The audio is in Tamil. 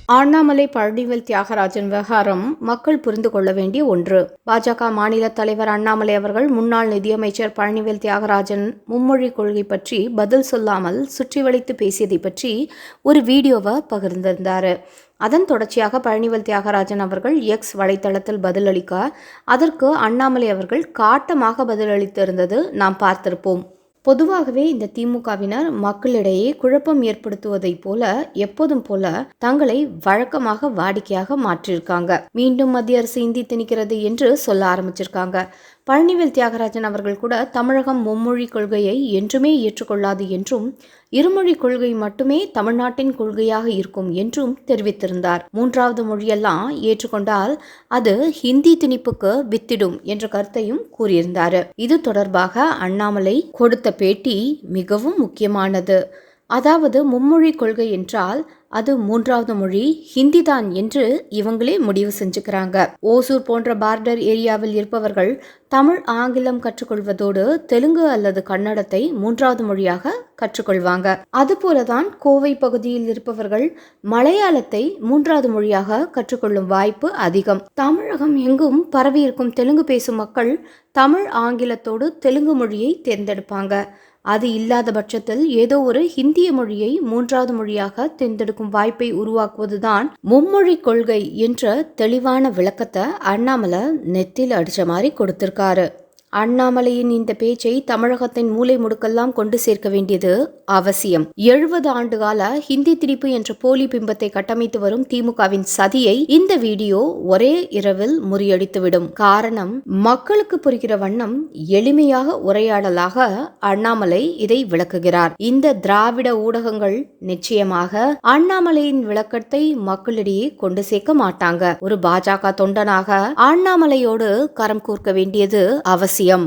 அண்ணாமலை பழனிவேல் தியாகராஜன் விவகாரம் மக்கள் புரிந்து கொள்ள வேண்டிய ஒன்று. பாஜக மாநில தலைவர் அண்ணாமலை அவர்கள் முன்னாள் நிதியமைச்சர் பழனிவேல் தியாகராஜன் மும்மொழி கொள்கை பற்றி பதில் சொல்லாமல் சுற்றி வளைத்து பேசியதை பற்றி ஒரு வீடியோவை பகிர்ந்திருந்தார். அதன் தொடர்ச்சியாக பழனிவேல் தியாகராஜன் அவர்கள் எக்ஸ் வலைத்தளத்தில் பதிலளிக்க அதற்கு அண்ணாமலை அவர்கள் காட்டமாக பதிலளித்திருந்தது நாம் பார்த்திருப்போம். பொதுவாகவே இந்த திமுகவினர் மக்களிடையே குழப்பம் ஏற்படுத்துவதைப் போல எப்போதும் போல தங்களை வழக்கமாக வாடிக்கையாக மாற்றியிருக்காங்க. மீண்டும் மத்திய அரசு இந்தி திணிக்கிறது என்று சொல்ல ஆரம்பிச்சிருக்காங்க. பழனிவேல் தியாகராஜன் அவர்கள் கூட தமிழகம் மும்மொழி கொள்கையை என்றுமே ஏற்றுக்கொள்ளாது என்றும் இருமொழி கொள்கை மட்டுமே தமிழ்நாட்டின் கொள்கையாக இருக்கும் என்றும் தெரிவித்திருந்தார். மூன்றாவது மொழியெல்லாம் ஏற்றுக்கொண்டால் அது ஹிந்தி திணிப்புக்கு வித்திடும் என்ற கருத்தையும் கூறியிருந்தார். இது தொடர்பாக அண்ணாமலை கொடுத்த பேட்டி மிகவும் முக்கியமானது. அதாவது மும்மொழி கொள்கை என்றால் அது மூன்றாவது மொழி ஹிந்தி தான் என்று இவங்களே முடிவு செஞ்சுக்கிறாங்க. ஓசூர் போன்ற பார்டர் ஏரியாவில் இருப்பவர்கள் தமிழ் ஆங்கிலம் கற்றுக்கொள்வதோடு தெலுங்கு அல்லது கன்னடத்தை மூன்றாவது மொழியாக கற்றுக்கொள்வாங்க. அதுபோலதான் கோவை பகுதியில் இருப்பவர்கள் மலையாளத்தை மூன்றாவது மொழியாக கற்றுக்கொள்ளும் வாய்ப்பு அதிகம். தமிழகம் எங்கும் பரவி இருக்கும் தெலுங்கு பேசும் மக்கள் தமிழ் ஆங்கிலத்தோடு தெலுங்கு மொழியை தேர்ந்தெடுப்பாங்க. அது இல்லாத பட்சத்தில் ஏதோ ஒரு ஹிந்திய மொழியை மூன்றாவது மொழியாக தேர்ந்தெடுக்கும் வாய்ப்பை உருவாக்குவதுதான் மும்மொழி கொள்கை என்ற தெளிவான விளக்கத்தை அண்ணாமலை நெத்தியில் அடிச்ச மாதிரி கொடுத்திருக்காரு. அண்ணாமலையின் இந்த பேச்சை தமிழகத்தின் மூலை முடுக்கெல்லாம் கொண்டு சேர்க்க வேண்டியது அவசியம். 70 ஆண்டுகால ஹிந்தி திணிப்பு என்ற போலி பிம்பத்தை கட்டமைத்து வரும் திமுகவின் சதியை இந்த வீடியோ ஒரே இரவில் முறியடித்துவிடும். காரணம், மக்களுக்கு புரிகிற வண்ணம் எளிமையாக உரையாடலாக அண்ணாமலை இதை விளக்குகிறார். இந்த திராவிட ஊடகங்கள் நிச்சயமாக அண்ணாமலையின் விளக்கத்தை மக்களிடையே கொண்டு சேர்க்க மாட்டாங்க. ஒரு பாஜக தொண்டனாக அண்ணாமலையோடு கரம் கோர்க்க வேண்டியது அவசியம்.